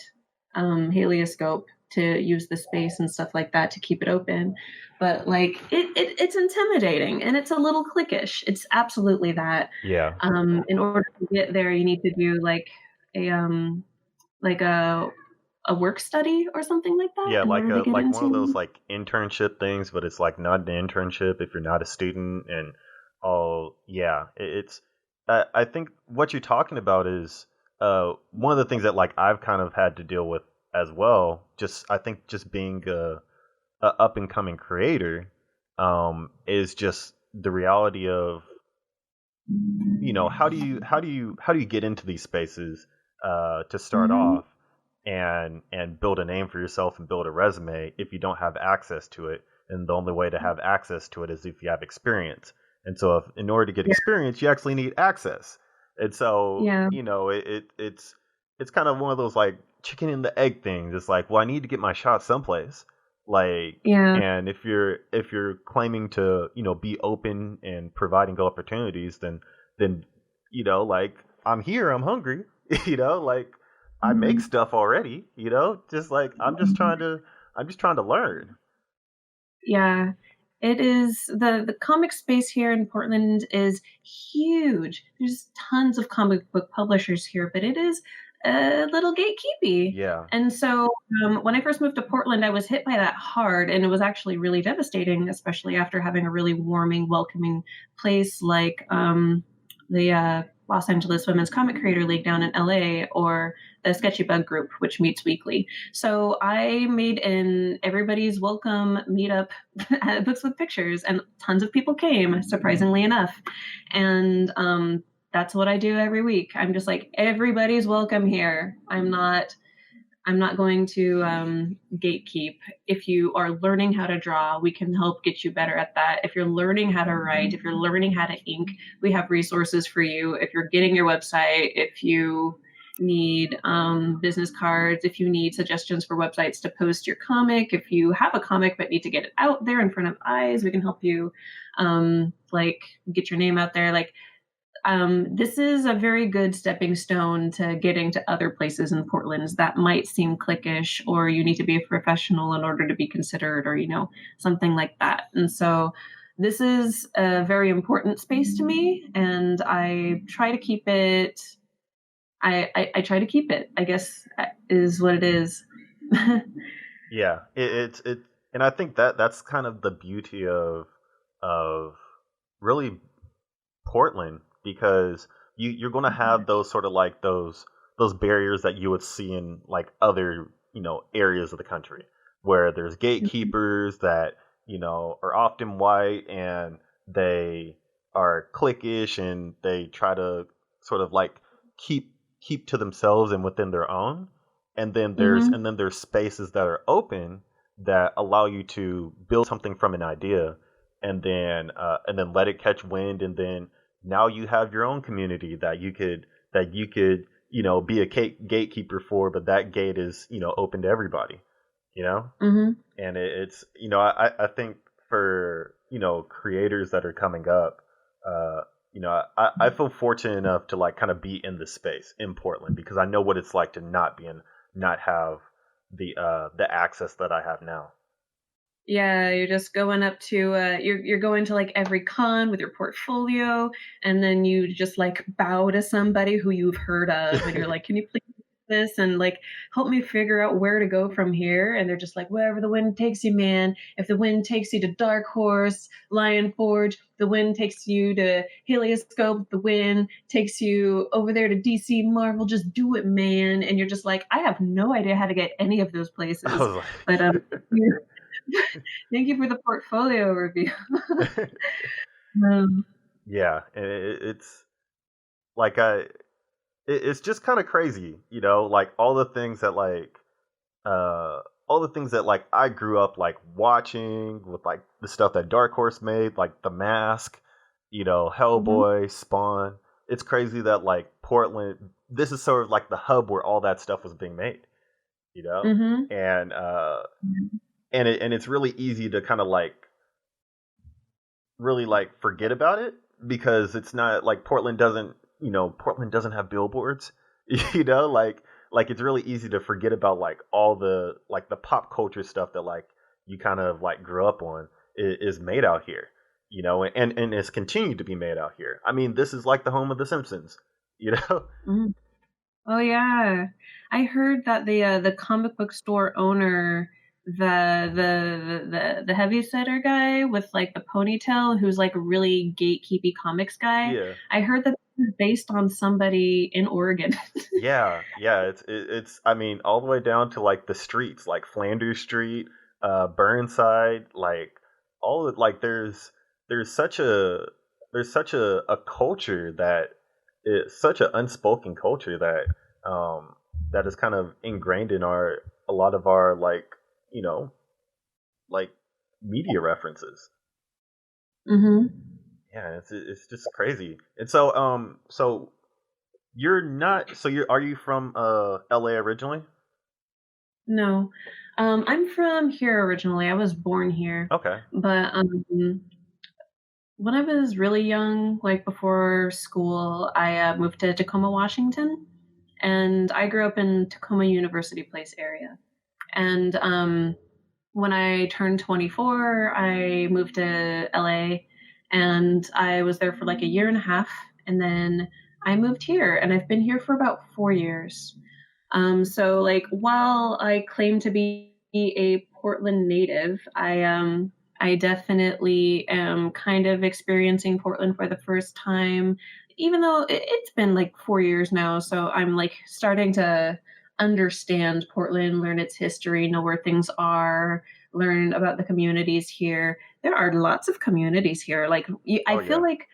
S2: Helioscope, to use the space and stuff like that to keep it open. But like it's intimidating and it's a little cliquish. It's absolutely that.
S1: Yeah.
S2: In order to get there, you need to do a like a work study or something like that
S1: Yeah,
S2: in order to get
S1: like one of those
S2: into.
S1: like internship things, but it's like not an internship if you're not a student. And oh yeah, it's I think what you're talking about is one of the things that like I've kind of had to deal with as well. Just I think just being a up and coming creator is just the reality of, how do you get into these spaces to start
S2: Hmm.
S1: off and build a name for yourself and build a resume if you don't have access to it. And the only way to have access to it is if you have experience. And so if, in order to get
S2: Yeah,
S1: experience, you actually need access. And so,
S2: yeah,
S1: it's kind of one of those like chicken and the egg things. It's like, well, I need to get my shot someplace. Like,
S2: yeah.
S1: and if you're claiming to, be open and providing opportunities, then like, I'm here, I'm hungry, like, I make
S2: Mhm.
S1: stuff already, just like I'm just trying to learn.
S2: Yeah, it is the comic space here in Portland is huge. There's tons of comic book publishers here, but it is a little gatekeepy.
S1: Yeah.
S2: And so when I first moved to Portland, I was hit by that hard, and it was actually really devastating, especially after having a really warming, welcoming place like the Los Angeles Women's Comic Creator League down in LA, or the Sketchy Bug Group, which meets weekly. So I made an everybody's welcome meetup at Books with Pictures, and tons of people came, surprisingly enough. And that's what I do every week. I'm just like, everybody's welcome here. I'm not going to gatekeep. If you are learning how to draw, we can help get you better at that. If you're learning how to write, if you're learning how to ink, we have resources for you. If you're getting your website, if you need business cards, if you need suggestions for websites to post your comic, if you have a comic but need to get it out there in front of eyes, we can help you like get your name out there. Like this is a very good stepping stone to getting to other places in Portland that might seem cliquish, or you need to be a professional in order to be considered, or something like that. And so, this is a very important space to me, and I try to keep it. I try to keep it. I guess is what it is.
S1: Yeah, it and I think that that's kind of the beauty of really Portland, because you're going to have those sort of like those barriers that you would see in like other, areas of the country, where there's gatekeepers that, are often white, and they are cliquish, and they try to sort of like keep keep to themselves and within their own. And then there's
S2: Hmm.
S1: and then there's spaces that are open that allow you to build something from an idea, and then let it catch wind, and then now you have your own community that you could be a gatekeeper for, but that gate is open to everybody, you know
S2: Hmm.
S1: and it's I think for creators that are coming up, I feel fortunate enough to like kind of be in this space in Portland, because I know what it's like to not have the access that I have now.
S2: Yeah, you're just going up to you're going to like every con with your portfolio, and then you just like bow to somebody who you've heard of, and you're like, "Can you please do this and like help me figure out where to go from here?" And they're just like, "Wherever the wind takes you, man. If the wind takes you to Dark Horse, Lion Forge, the wind takes you to Helioscope, the wind takes you over there to DC Marvel, just do it, man." And you're just like, "I have no idea how to get any of those
S1: I
S2: places."
S1: was
S2: But thank you for the portfolio review.
S1: like,
S2: Um,
S1: yeah, and it's like it's just kind of crazy, like uh all the things that like I grew up like watching, with like the stuff that Dark Horse made, like The Mask,
S2: mhm,
S1: Hellboy, Spawn. It's crazy that like Portland, this is sort of like the hub where all that stuff was being made, you know?
S2: mhm,
S1: And it's really easy to kind of like really like forget about it, because it's not like Portland doesn't have billboards, like like it's really easy to forget about like all the like the pop culture stuff that like you kind of like grew up on is made out here, you know, and it's continued to be made out here. I mean, this is like the home of The Simpsons, you know.
S2: Mhm. Oh yeah, I heard that the comic book store owner, the heavysetter guy with like the ponytail, who's like a really gatekeepy comics guy.
S1: Yeah.
S2: I heard that it was based on somebody in Oregon.
S1: Yeah, it's I mean all the way down to like the streets, like Flanders Street, Burnside, like all of like there's such a there's such a culture that it's such an unspoken culture that is kind of ingrained in our a lot of our like you know like media references.
S2: Hmm.
S1: Yeah, it's just crazy. And so so you're not so you're are you from LA originally?
S2: No, I'm from here originally. I was born here,
S1: Okay.
S2: but when I was really young, like before school, I moved to Tacoma, Washington, and I grew up in Tacoma University Place area. And when I turned 24, I moved to LA, and I was there for like a year and a half, and then I moved here, and I've been here for about 4 years. So like while I claim to be a Portland native, I definitely am kind of experiencing Portland for the first time, even though it's been like 4 years now. So I'm like starting to understand Portland, learn its history, know where things are, learn about the communities here. There are lots of communities here. Like I
S1: Oh
S2: feel
S1: yeah.
S2: like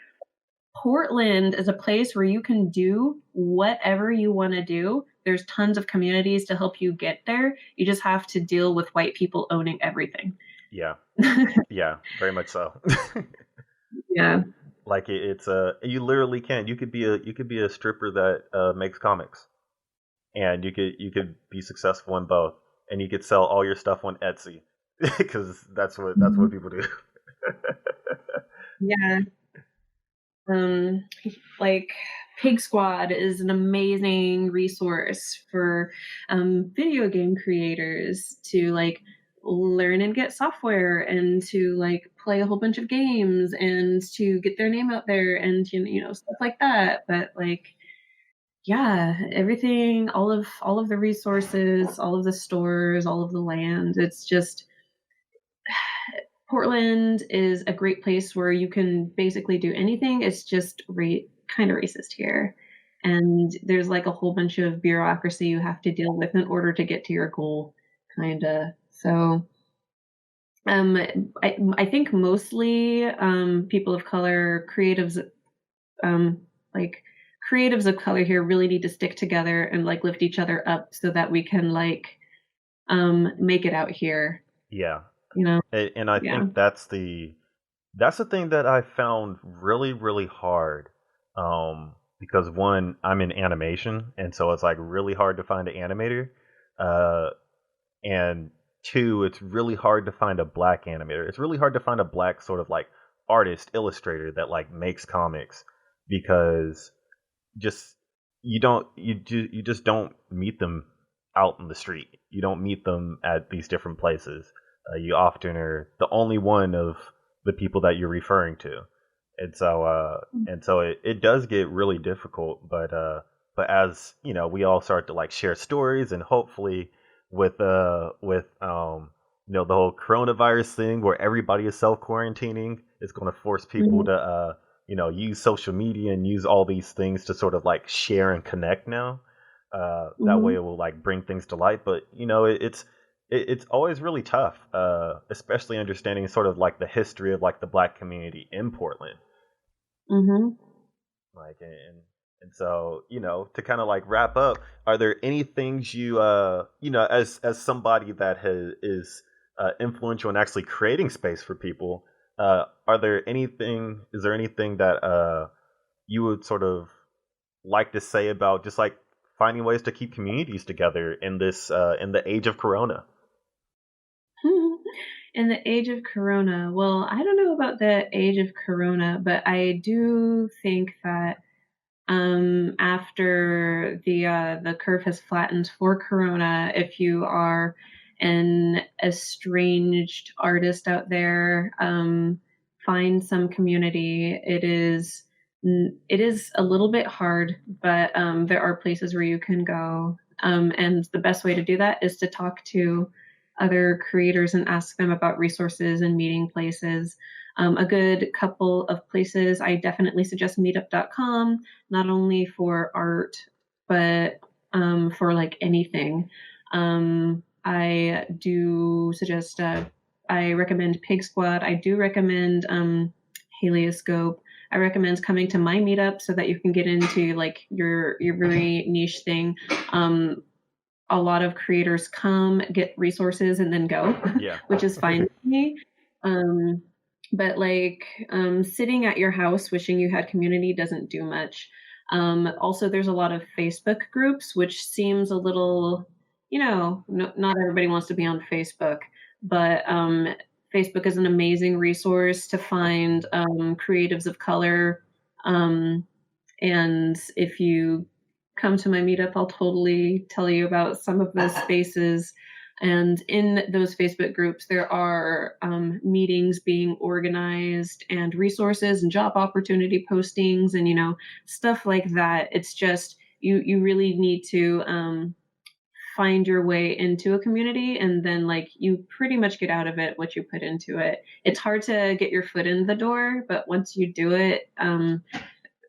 S2: Portland is a place where you can do whatever you want to do. There's tons of communities to help you get there. You just have to deal with white people owning everything.
S1: Yeah. Yeah, very much so.
S2: Yeah.
S1: Like it's you literally can. You could be a stripper that makes comics, and you could be successful in both, and you could sell all your stuff on Etsy because that's what
S2: Mhm.
S1: people do.
S2: Yeah. Um, like Pig Squad is an amazing resource for video game creators to like learn and get software and to like play a whole bunch of games and to get their name out there and stuff like that. But like yeah, everything, all of the resources, all of the stores, all of the land, it's just Portland is a great place where you can basically do anything. It's just kind of racist here. And there's like a whole bunch of bureaucracy you have to deal with in order to get to your goal, kind of. So, um, I think mostly people of color, um, like creatives of color here really need to stick together and like lift each other up so that we can like make it out here,
S1: Yeah,
S2: you know?
S1: and I
S2: Yeah.
S1: think that's the thing that I found really hard. Because one, I'm in animation, and so it's like really hard to find an animator. Uh, and two, it's really hard to find a black animator. It's really hard to find a black sort of like artist illustrator that like makes comics because just you just don't meet them out in the street. You don't meet them at these different places. You often are the only one of the people that you're referring to, and so it does get really difficult. But as you know, we all start to like share stories, and hopefully with you know the whole coronavirus thing where everybody is self quarantining, it's going to force people
S2: Mhm.
S1: to you know use social media and use all these things to sort of like share and connect now. That way
S2: Mhm.
S1: it will like bring things to light. But you know it's always really tough, especially understanding sort of like the history of like the black community in Portland.
S2: Mhm.
S1: Like and so you know to kind of like wrap up, are there any things you you know as somebody that is influential in actually creating space for people? Are there anything? Is there anything that you would sort of like to say about just like finding ways to keep communities together in the age of Corona?
S2: In the age of Corona, well, I don't know about the age of Corona, but I do think that after the curve has flattened for Corona, if you are an estranged artist out there, find some community. It is a little bit hard, but there are places where you can go. And the best way to do that is to talk to other creators and ask them about resources and meeting places. A good couple of places, I definitely suggest meetup.com, not only for art, but for like anything. I do suggest, I recommend Pig Squad. I do recommend Helioscope. I recommend coming to my meetup so that you can get into like your very niche thing. A lot of creators come, get resources, and then go,
S1: Yeah.
S2: which is fine with me. But like sitting at your house wishing you had community doesn't do much. Also, there's a lot of Facebook groups, which seems a little, not everybody wants to be on Facebook, but Facebook is an amazing resource to find creatives of color. And if you come to my meetup, I'll totally tell you about some of those spaces. And in those Facebook groups, there are meetings being organized and resources and job opportunity postings and, stuff like that. It's just, you really need to find your way into a community, and then like you pretty much get out of it what you put into it. It's hard to get your foot in the door, but once you do it,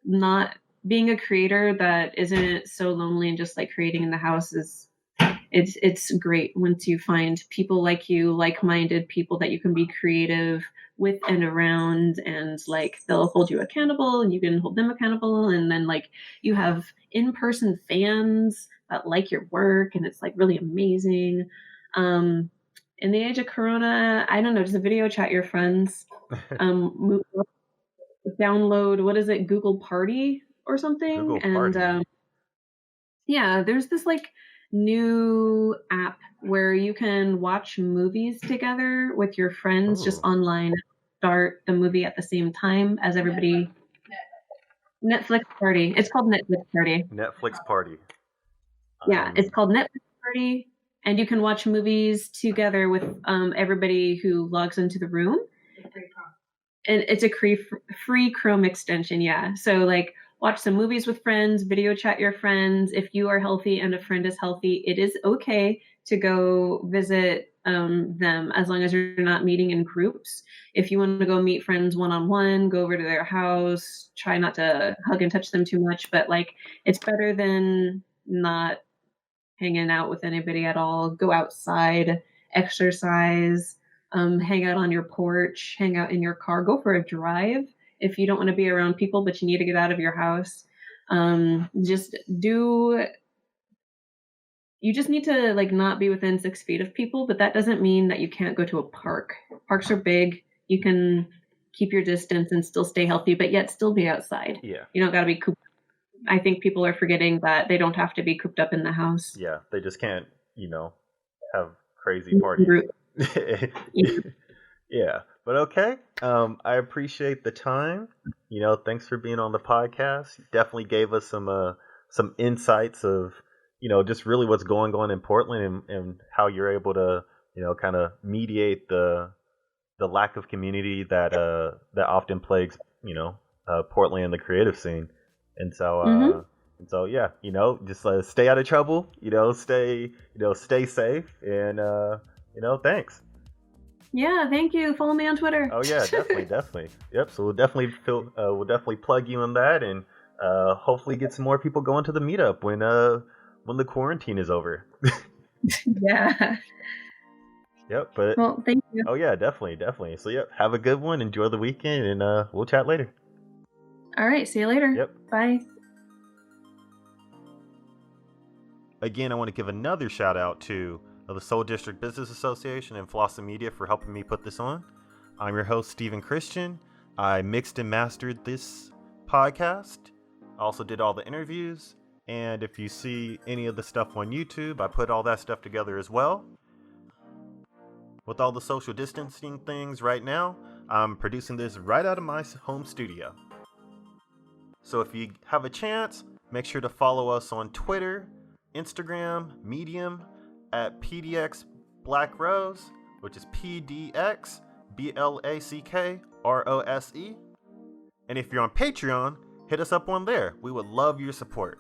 S2: not being a creator that isn't so lonely and just like creating in the house is it's great once you find people like you, like-minded people that you can be creative with and around, and like they'll hold you accountable and you can hold them accountable, and then like you have in-person fans that like your work, and it's like really amazing. In the age of Corona, I don't know, just a video chat your friends. Download, what is it, Google Party or something?
S1: Google Party.
S2: And yeah, there's this like new app where you can watch movies together with your friends just online, start the movie at the same time as everybody. Netflix Party. It's called Netflix Party.
S1: Netflix Party.
S2: Yeah, it's called Netflix Party, and you can watch movies together with everybody who logs into the room. And it's a free Chrome extension, yeah. So like watch some movies with friends, video chat your friends. If you are healthy and a friend is healthy, it is okay to go visit them as long as you're not meeting in groups. If you want to go meet friends one-on-one, go over to their house, try not to hug and touch them too much, but like it's better than not hanging out with anybody at all. Go outside, exercise, hang out on your porch, hang out in your car, go for a drive if you don't want to be around people but you need to get out of your house. You just need to like not be within 6 feet of people, but that doesn't mean that you can't go to a park. Parks are big. You can keep your distance and still stay healthy, but yet still be outside.
S1: Yeah.
S2: You don't got to be cooped. I think people are forgetting that they don't have to be cooped up in the house.
S1: Yeah, they just can't, have crazy parties. Yeah, but okay. I appreciate the time. Thanks for being on the podcast. You definitely gave us some insights of just really what's going on in Portland, and how you're able to kind of mediate the lack of community that often plagues Portland and the creative scene. And so yeah, just stay out of trouble. Stay safe, and thanks.
S2: Yeah, thank you. Follow me on Twitter.
S1: Oh yeah, definitely. Yep. So we'll definitely plug you in that, and hopefully get some more people going to the meetup when the quarantine is over.
S2: Yeah.
S1: Yep. But
S2: well, thank you.
S1: Oh yeah, definitely. So yep, have a good one. Enjoy the weekend, and we'll chat later.
S2: All right. See you later.
S1: Yep.
S2: Bye.
S1: Again, I want to give another shout out to the Soul District Business Association and Flossom Media for helping me put this on. I'm your host, Stephen Christian. I mixed and mastered this podcast. I also did all the interviews. And if you see any of the stuff on YouTube, I put all that stuff together as well. With all the social distancing things right now, I'm producing this right out of my home studio. So if you have a chance, Make sure to follow us on Twitter, Instagram, Medium at PDX Black Rose, which is PDX BLACKROSE. And if you're on Patreon, hit us up on there. We would love your support.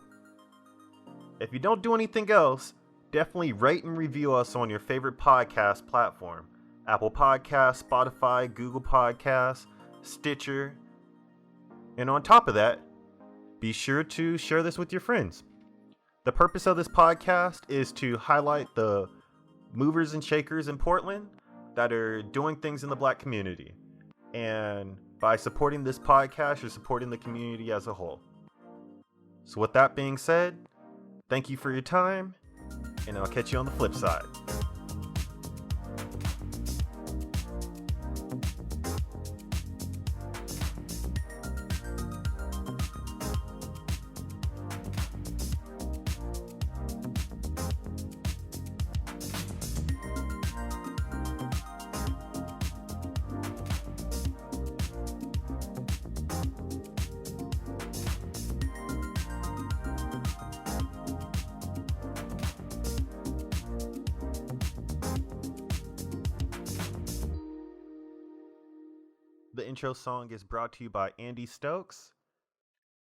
S1: If you don't do anything else, definitely rate and review us on your favorite podcast platform. Apple Podcasts, Spotify, Google Podcasts, Stitcher. And on top of that, be sure to share this with your friends. The purpose of this podcast is to highlight the movers and shakers in Portland that are doing things in the Black community. And by supporting this podcast, you're supporting the community as a whole. So with that being said, thank you for your time, and I'll catch you on the flip side. The intro song is brought to you by Andy Stokes,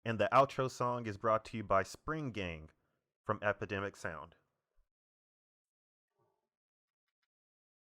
S1: and the outro song is brought to you by Spring Gang from Epidemic Sound.